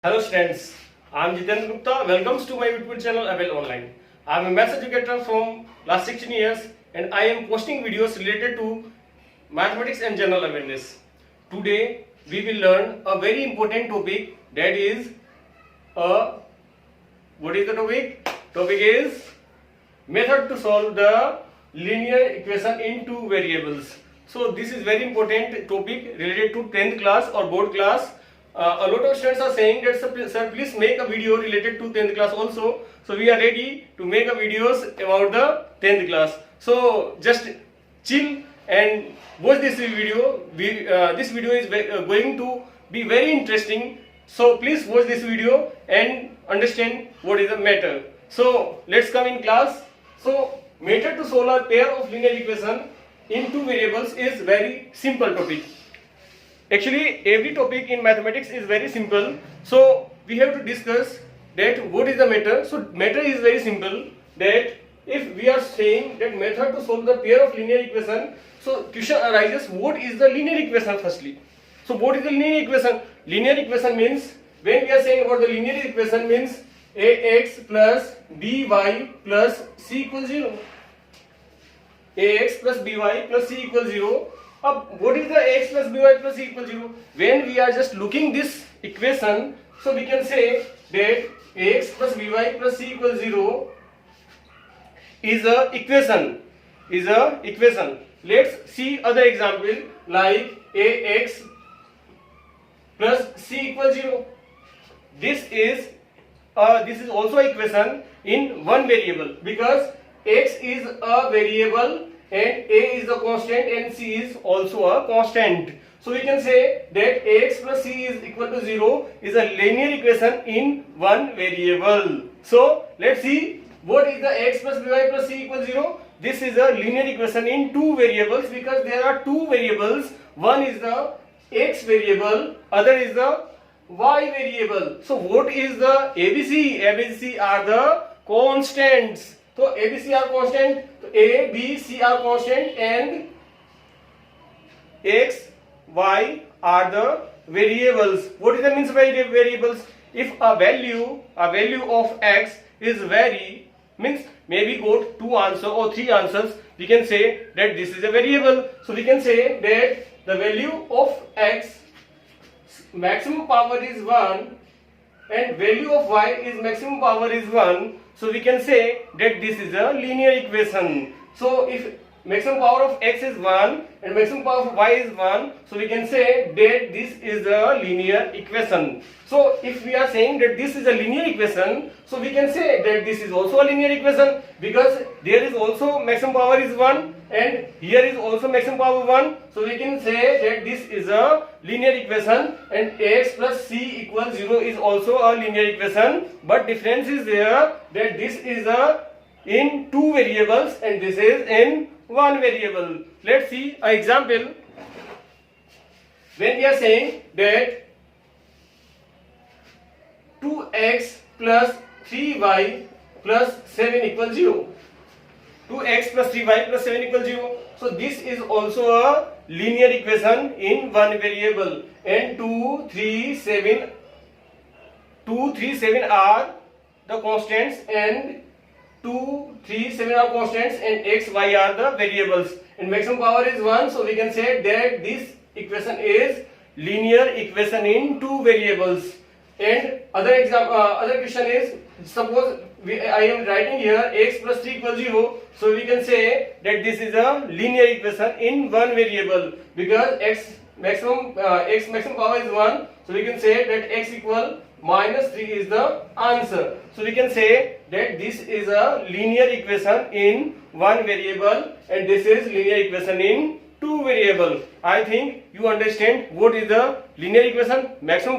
Hello students, I am Jitendra Gupta. Welcome to my YouTube channel Avel Online. I am a maths educator from last 16 years and I am posting videos related to mathematics and general awareness. Today we will learn a very important topic, that is what is the topic? Topic is method to solve the linear equation in two variables. So this is very important topic related to 10th class or board class. A lot of students are saying that sir please make a video related to 10th class also. So we are ready to make a videos about the 10th class. So just chill and watch this video. This video is going to be very interesting. So please watch this video and understand what is the matter. So let's come in class. So method to solve a pair of linear equation in two variables is very simple topic. Actually, every topic in mathematics is very simple. So we have to discuss that what is the matter. So matter is very simple, that if we are saying that method to solve the pair of linear equation, so question arises, what is the linear equation firstly? So what is the linear equation? Linear equation means, when we are saying about the linear equation means ax plus by plus c equals 0. Ax plus by plus c equals 0. What is the x plus by plus c equals 0? When we are just looking this equation, so we can say that ax plus by plus c equals 0 is a equation. Let's see other example like ax plus c equals 0. This is also equation in one variable, because x is a variable and a is a constant and c is also a constant. So we can say that ax plus c is equal to 0 is a linear equation in one variable. So let's see what is the x plus by plus c equals 0. This is a linear equation in two variables, because there are two variables. One is the x variable, other is the y variable. So what is the ABC? ABC are the constants. So ABC are constant, A, B, C are constant, and X, Y are the variables. What is the means by variables? If a value of X is vary, means maybe got two answers or three answers, we can say that this is a variable. So we can say that the value of X maximum power is 1 and value of Y is maximum power is 1. So we can say that this is a linear equation. So if maximum power of x is 1 and maximum power of y is 1, so we can say that this is a linear equation. So if we are saying that this is a linear equation, so we can say that this is also a linear equation, because there is also maximum power is 1 and here is also maximum power 1. So we can say that this is a linear equation, and ax plus c equals 0 is also a linear equation, but difference is there that this is a in two variables and this is in one variable. Let's see an example. When we are saying that 2x plus 3y plus 7 equals 0. 2x plus 3y plus 7 equals 0. So this is also a linear equation in one variable, and 2, 3, 7 are the constants, and 2, 3, 7 are constants, and x, y are the variables, and maximum power is 1. So we can say that this equation is linear equation in two variables. And other question is, suppose I am writing here x plus 3 equals 0. So we can say that this is a linear equation in one variable, because x maximum power is 1. So we can say that x equal minus 3 is the answer. So we can say that this is a linear equation in one variable and this is linear equation in two variable. I think you understand what is the linear equation. Maximum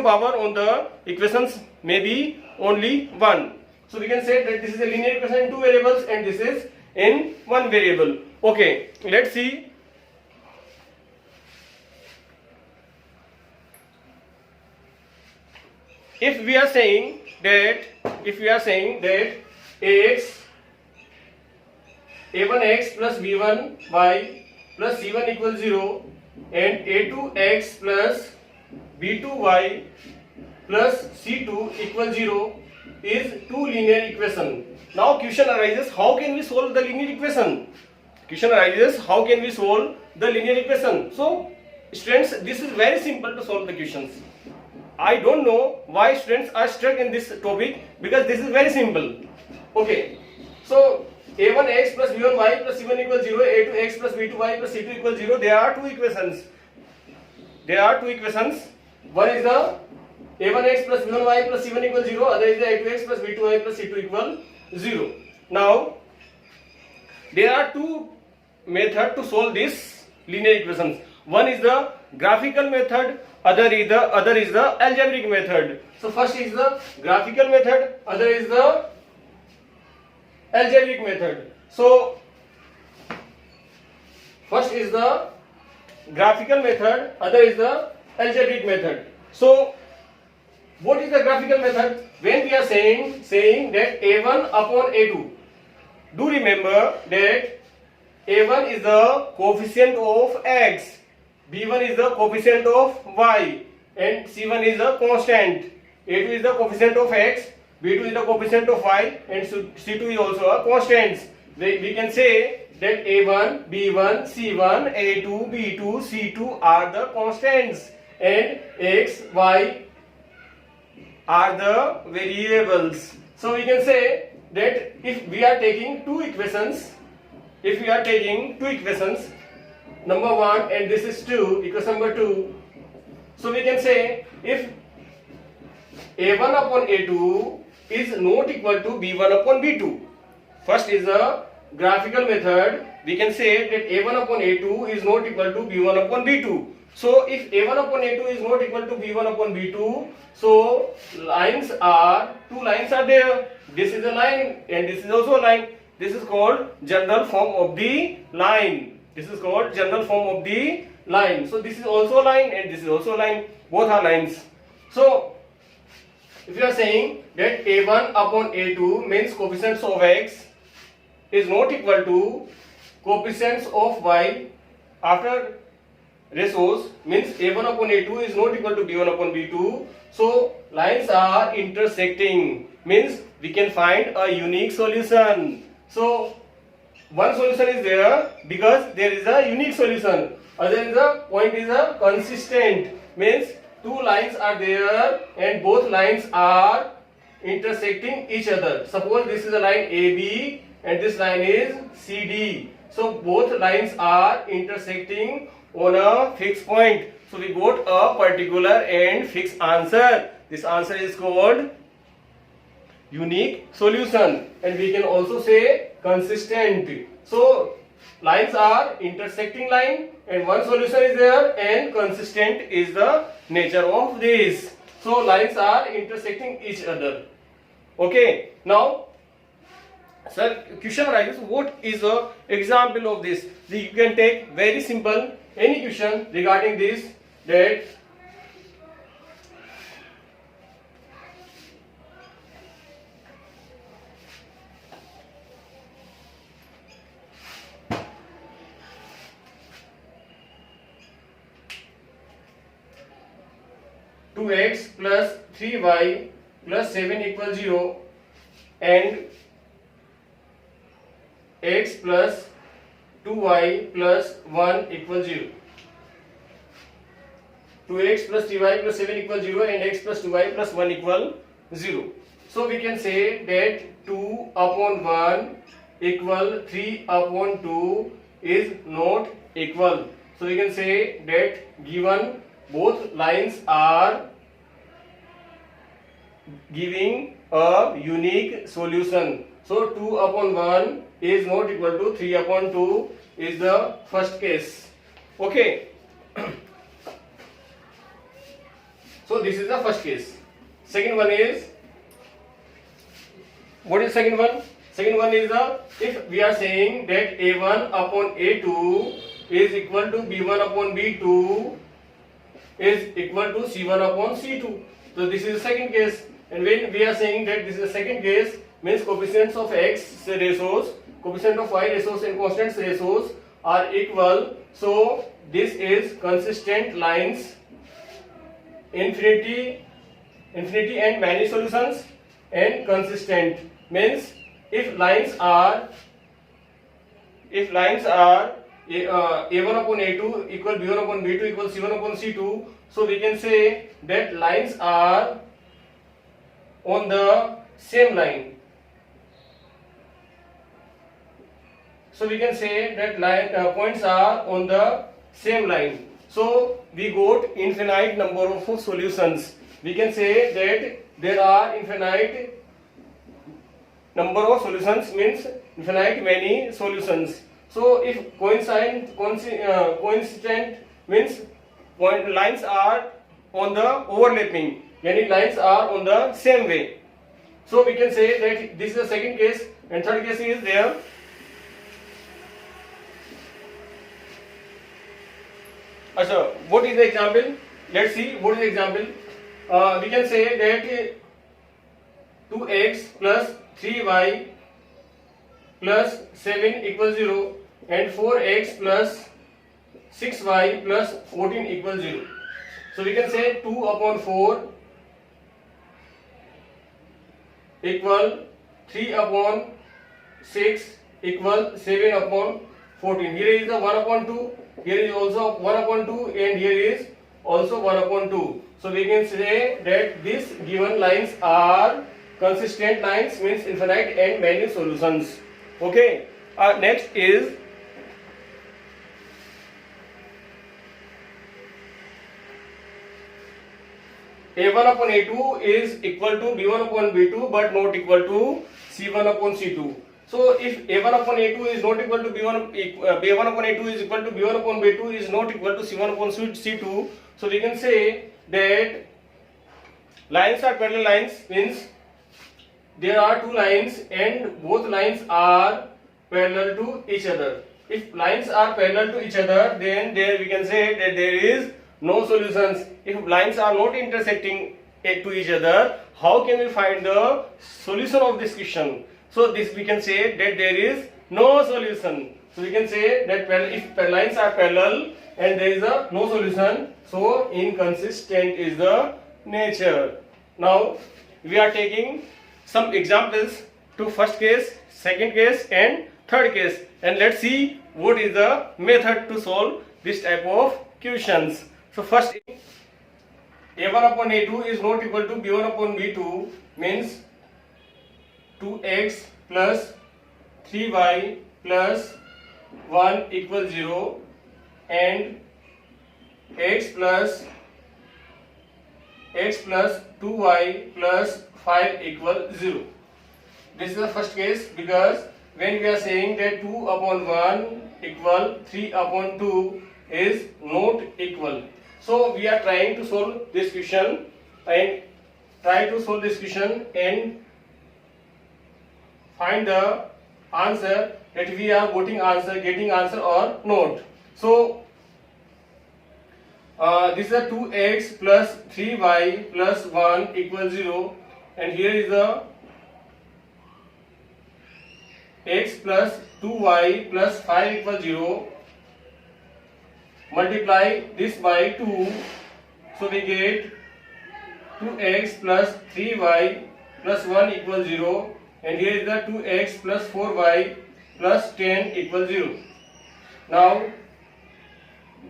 power on the equations may be only 1. So we can say that this is a linear equation in two variables and this is in one variable. Okay, let's see. If we are saying that a1x plus b1y plus c1 equals 0 and a2x plus b2y plus c2 equals 0 is two linear equation. Now question arises, how can we solve the linear equation? Question arises, how can we solve the linear equation? So students, this is very simple to solve the questions. I don't know why students are stuck in this topic, because this is very simple. Okay, so a1x plus b1y plus c1 equals 0, a2x plus b2y plus c2 equals 0. There are two equations. One is the a1x plus b1y plus c1 equals 0, other is the a2x plus b2y plus c2 equals 0. Now there are two methods to solve this linear equations. One is the graphical method, other is the algebraic method. So first is the graphical method, other is the algebraic method. So first is the graphical method, other is the algebraic method. So what is the graphical method? When we are saying that a1 upon a2, do remember that a1 is the coefficient of x, b1 is the coefficient of y, and c1 is the constant. a2 is the coefficient of x, b2 is the coefficient of y, and c2 is also a constant. We can say that a1, b1, c1, a2, b2, c2 are the constants, and x, y are the variables. So we can say that if we are taking two equations, number 1 and this is 2, equation number 2, so we can say if a1 upon a2 is not equal to b1 upon b2. First is the graphical method. We can say that a1 upon a2 is not equal to b1 upon b2. So if a1 upon a2 is not equal to b1 upon b2, so two lines are there. This is a line and this is also a line. This is called general form of the line. So this is also a line and this is also a line. Both are lines. So if you are saying that a1 upon a2 means coefficients of x is not equal to coefficients of y after ratios, means a1 upon a2 is not equal to b1 upon b2. So lines are intersecting, means we can find a unique solution. So one solution is there because there is a unique solution. Other is the point is a consistent, means two lines are there and both lines are intersecting each other. Suppose this is a line AB and this line is CD. So both lines are intersecting on a fixed point. So we got a particular and fixed answer. This answer is called unique solution, and we can also say consistent. So lines are intersecting line and one solution is there, and consistent is the nature of this. So lines are intersecting each other. Okay, now sir, question arises, what is the example of this? You can take very simple any question regarding this, that two x plus 3y plus 7 equals 0 and x plus 2y plus 1 equals 0. 2x plus 3y plus 7 equals 0 and x plus 2y plus 1 equals 0. So we can say that 2 upon 1 equal 3 upon 2 is not equal. So we can say that given both lines are giving a unique solution. So 2 upon 1 is not equal to 3 upon 2 is the first case. Okay. So this is the first case. Second one is, what is second one? Second one is the, if we are saying that a1 upon a2 is equal to b1 upon b2 is equal to c1 upon c2. So this is the second case. And when we are saying that this is the second case, means coefficients of x ratios, coefficient of y ratios and constants ratios are equal. So this is consistent lines. infinity and many solutions, and consistent means if lines are a1 upon a2 equal b1 upon b2 equal c1 upon c2, so we can say that lines are on the same line. So we can say that points are on the same line. So we got infinite number of solutions. We can say that there are infinite number of solutions means infinite many solutions. So if coincident means lines are on the overlapping, yani lines are on the same way. So we can say that this is the second case, and third case is there. Achha, what is the example? Let's see what is the example. We can say that 2x plus 3y plus 7 equals 0 and 4x plus 6y plus 14 equals 0. So we can say 2 upon 4 equal 3 upon 6 equal 7 upon 14. Here is the 1 upon 2, here is also 1 upon 2, and here is also 1 upon 2. So we can say that these given lines are consistent lines means infinite and many solutions. Okay. Next is a1 upon a2 is equal to b1 upon b2 but not equal to c1 upon c2. So if a1 upon a2 is not equal to b1 upon a2 is equal to b1 upon b2 is not equal to c1 upon c2, so we can say that lines are parallel lines means there are two lines and both lines are parallel to each other. If lines are parallel to each other, then there we can say that there is no solutions. If lines are not intersecting to each other, how can we find the solution of this question? So this we can say that there is no solution. So we can say that if lines are parallel and there is no solution, so inconsistent is the nature. Now we are taking some examples to first case, second case and third case, and let's see what is the method to solve this type of questions. So first, a1 upon a2 is not equal to b1 upon b2 means 2x plus 3y plus 1 equals 0 and x plus 2y plus 5 equals 0. This is the first case because when we are saying that 2 upon 1 equal 3 upon 2 is not equal. So we are trying to solve this question and find the answer that we are getting answer or not. So this is a 2x plus 3y plus 1 equals 0 and here is the x plus 2y plus 5 equals 0. Multiply this by 2, so we get 2x plus 3y plus 1 equals 0 and here is the 2x plus 4y plus 10 equals 0. Now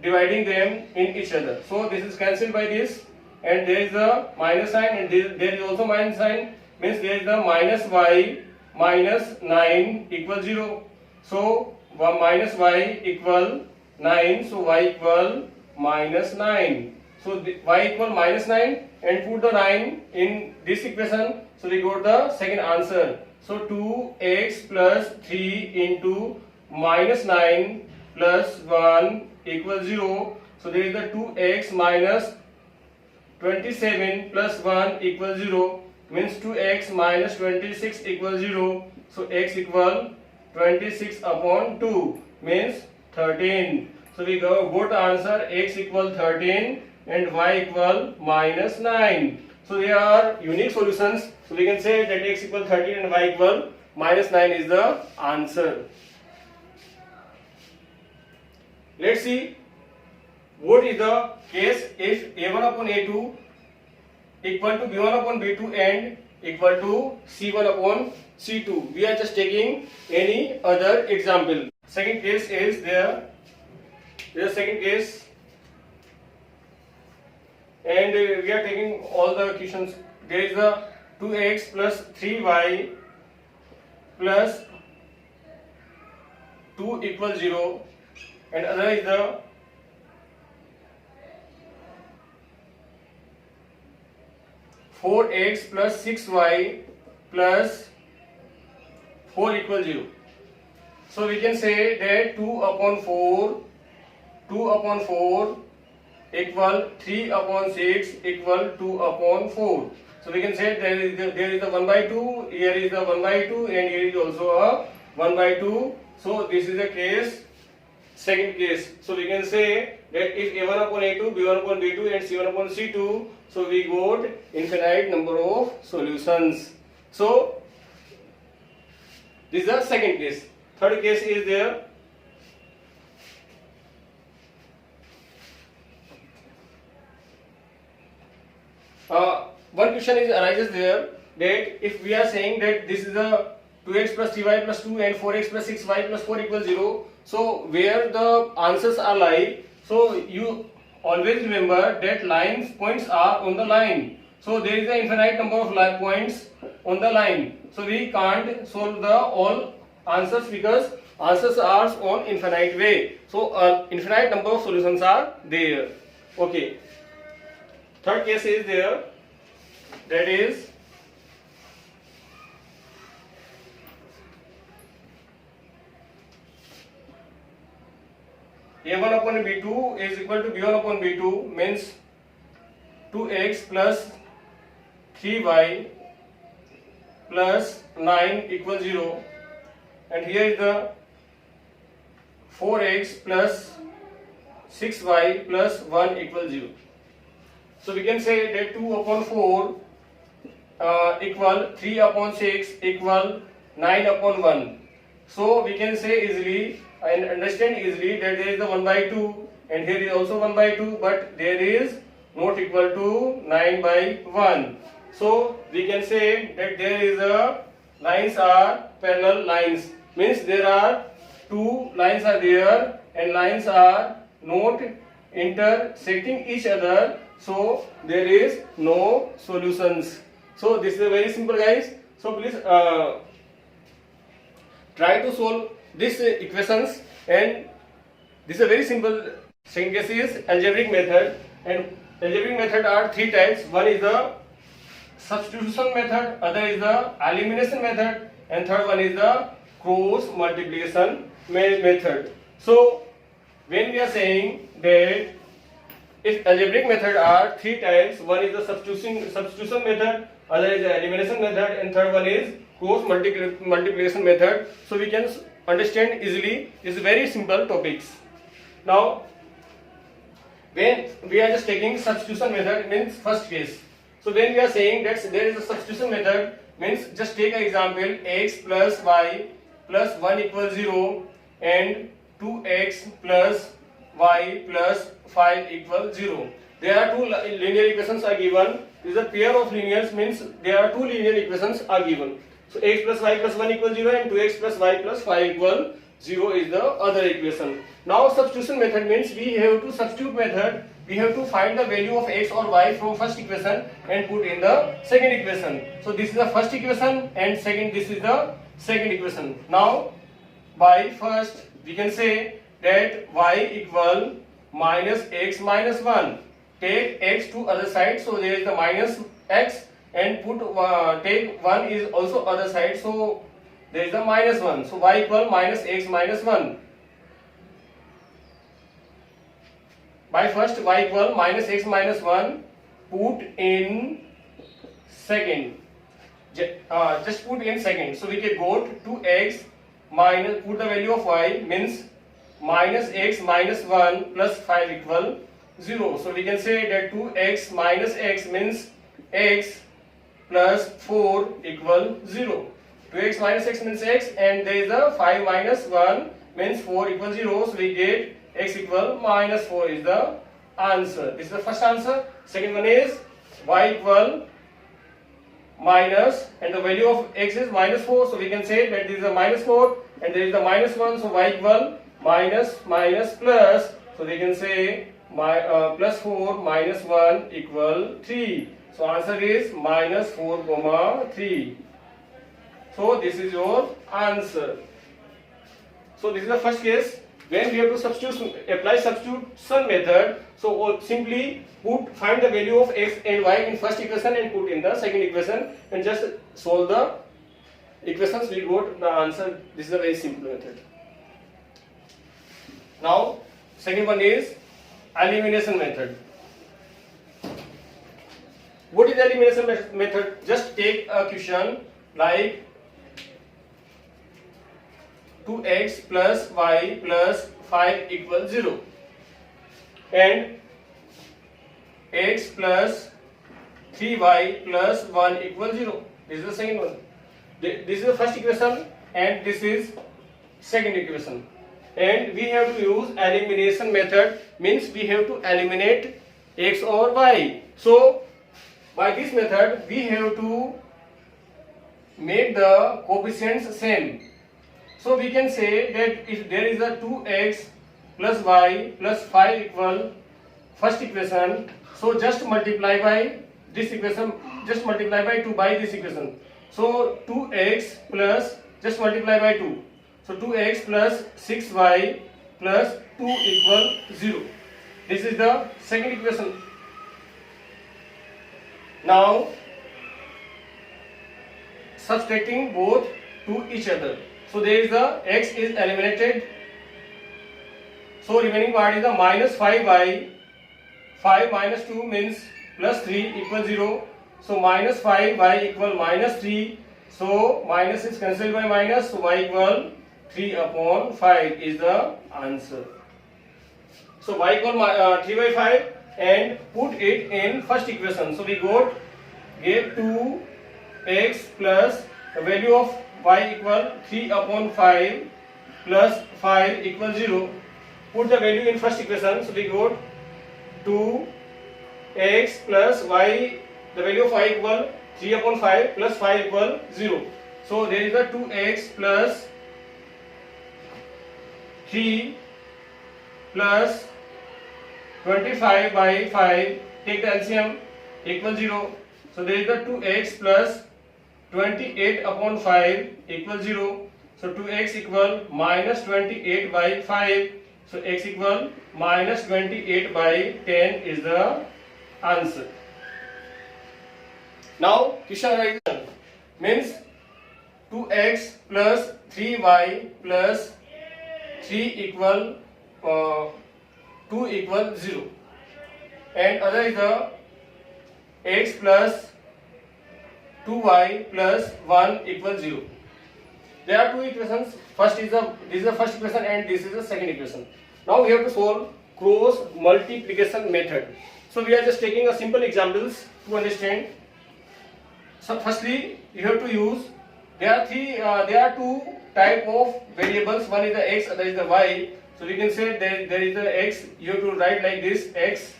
dividing them in each other, so this is cancelled by this and there is a minus sign and there is also minus sign means there is the minus y minus 9 equals 0. So minus y equal 9, so y equal minus 9. So y equal minus 9 and put the 9 in this equation, so we got the second answer. So 2x plus 3 into minus 9 plus 1 equals 0. So there is the 2x minus 27 plus 1 equals 0 means 2x minus 26 equals 0. So x equal 26 upon 2 means 13. So we got the answer x equal 13 and y equal minus 9. So there are unique solutions. So we can say that x equal 13 and y equal minus 9 is the answer. Let's see what is the case if a1 upon a2 equal to B1 upon B2 and equal to C1 upon C2. We are just taking any other example. Second case is there. There is second case, and we are taking all the equations. There is the 2x plus 3y plus 2 equals 0, and other is the 4x plus 6y plus 4 equals 0. So we can say that 2 upon 4 equal 3 upon 6 equal 2 upon 4. So we can say there is the 1 by 2, here is the 1 by 2, and here is also a 1 by 2. So this is the case, second case. So we can say that if A1 upon A2, B1 upon B2 and C1 upon C2, so we got infinite number of solutions. So this is the second case. Third case is there. One question arises there, that if we are saying that this is the 2x plus 3y plus 2 and 4x plus 6y plus 4 equals 0, so where the answers are lie, so you always remember that line points are on the line. So there is an infinite number of points on the line. So we can't solve the all answers because answers are on infinite way. So infinite number of solutions are there. Okay. Third case is there. That is A1 upon B2 is equal to B1 upon B2, means 2x plus 3y plus 9 equals 0, and here is the 4x plus 6y plus 1 equals 0. So we can say that 2 upon 4 equal 3 upon 6 equal 9 upon 1. So we can say easily and understand easily that there is the 1 by 2 and here is also 1 by 2, but there is not equal to 9 by 1. So we can say that there is a lines are parallel lines, means there are two lines are there and lines are not intersecting each other, so there is no solutions. So this is very simple, guys. So please try to solve these equations, and this is a very simple. Second case is algebraic method, and algebraic method are three types. One is the substitution method, other is the elimination method, and third one is the cross multiplication method. So when we are saying that if algebraic method are three types, one is the substitution method, other is the elimination method, and third one is cross multiplication method. So we can understand easily. It's very simple topics. Now when we are just taking substitution method, means first case. So when we are saying that there is a substitution method, means just take an example, x plus y plus 1 equals 0 and 2x plus y plus 5 equals 0. There are two linear equations are given. This is a pair of linears, means there are two linear equations are given. So x plus y plus 1 equals 0 and 2x plus y plus 5 equals 0 is the other equation. Now substitution method means we have to substitute method. We have to find the value of x or y from first equation and put in the second equation. So this is the first equation and second this is the second equation. Now by first we can say that y equal minus x minus 1. Take x to other side, so there is the minus x, and put take 1 is also other side, so there is the minus 1. So y equal minus x minus 1. By first y equal minus x minus 1, put in second. Just put in second. So we can go to x minus, put the value of y, means minus x minus 1 plus 5 equal 0. So we can say that 2x minus x means x plus 4 equal 0. 2x minus x means x, and there is a 5 minus 1 means 4 equal 0. So we get x equal minus 4 is the answer. This is the first answer. Second one is y equal minus, and the value of x is minus 4, so we can say that this is a minus 4 and there is the minus 1, so y equal minus minus plus, so we can say plus 4 minus 1 equal 3. So answer is minus 4 comma 3. So this is your answer. So this is the first case when we have to apply substitution method. So simply find the value of x and y in first equation and put in the second equation and just solve the equations. We got the answer. This is a very simple method. Now second one is elimination method. What is elimination method? Just take a question like 2x plus y plus 5 equals 0 and x plus 3y plus 1 equals 0. This is the second one. This is the first equation and this is second equation. And we have to use elimination method, means we have to eliminate x or y. So by this method we have to make the coefficients same. So we can say that if there is a 2x plus y plus 5 equal first equation, so just multiply by this equation, just multiply by 2 by this equation. So 2x plus, just multiply by 2. So 2x plus 6y plus 2 equal 0. This is the second equation. Now subtracting both to each other. So there is the x is eliminated. So remaining part is the minus 5y. 5 minus 2 means plus 3 equals 0. So minus 5y equal minus 3. So minus is cancelled by minus. So y equal 3 upon 5 is the answer. So y equal 3 by 5 and put it in first equation. So we gave 2x plus the value of y equal 3 upon 5 plus 5 equals 0. Put the value in first equation. So we got 2x plus y, the value of y equal 3 upon 5 plus 5 equal 0. So there is a 2x plus 3 plus 25 by 5, take the LCM, equal 0. So there is the 2x plus 28 upon 5 equals 0. So 2x equal minus 28 by 5. So x equal minus 28 by 10 is the answer. Now question analysis means 2x plus 3y plus 3 equal 2 equal 0, and other is the x plus 2y plus 1 equals 0. There are two equations. This is the first equation and this is the second equation. Now we have to solve cross multiplication method. So we are just taking a simple examples to understand. So firstly you have to use, there are two type of variables. One is the x, other is the y. So we can say there is the x, you have to write like this, x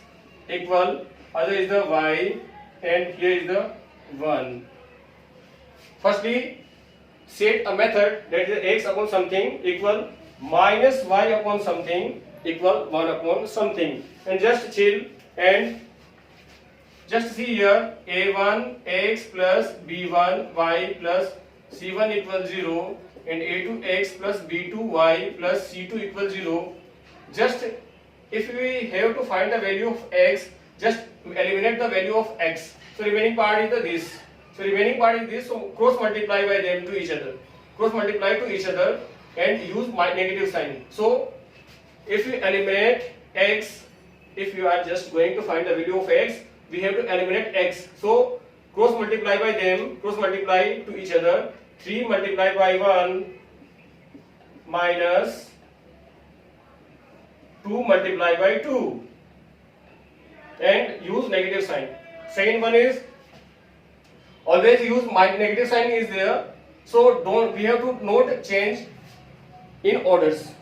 equal, other is the y, and here is the 1. Firstly, set a method that is x upon something equal minus y upon something equal 1 upon something, and just chill and just see here a1 x plus b1 y plus c1 equals 0 and a2 x plus b2 y plus c2 equals 0. Just if we have to find the value of x, just eliminate the value of x. So remaining part is this. So cross multiply by them to each other. Cross multiply to each other and use my negative sign. So if you eliminate x, if you are just going to find the value of x, we have to eliminate x. So cross multiply by them, cross multiply to each other. 3 multiplied by 1 minus 2 multiplied by 2, and use negative sign. Second one is always use negative sign is there. So we have to not change in orders.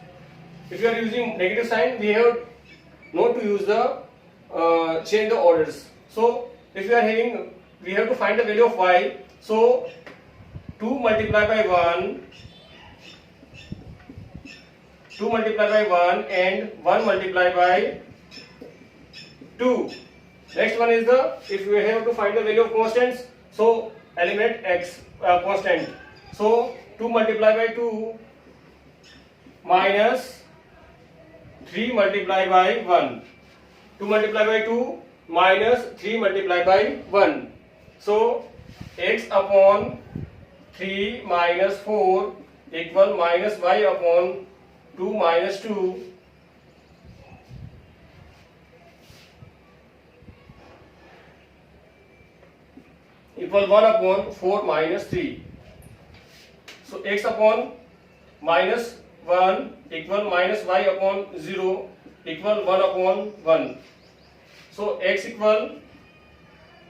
If you are using negative sign, we have not to use the change the orders. So if we are having, we have to find the value of y. So 2 multiplied by 1, 2 multiplied by 1 and 1 multiplied by 2. Next one is the, if we have to find the value of constants, so eliminate x constant. So 2 multiplied by 2 minus 3 multiplied by 1. 2 multiplied by 2 minus 3 multiplied by 1. So x upon 3 minus 4 equal minus y upon 2 minus 2 equal 1 upon 4 minus 3. So x upon minus 1 equal minus y upon 0 equal 1 upon 1. So x equal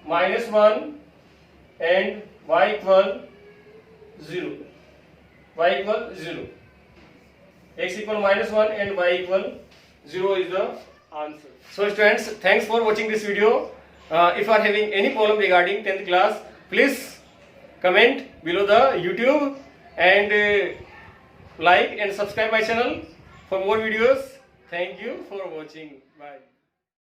minus 1 and y equal 0. Y equal 0. X equal minus 1 and y equal 0 is the answer. So students, thanks for watching this video. If you are having any problem regarding 10th class, please comment below the YouTube and like and subscribe my channel for more videos. Thank you for watching. Bye.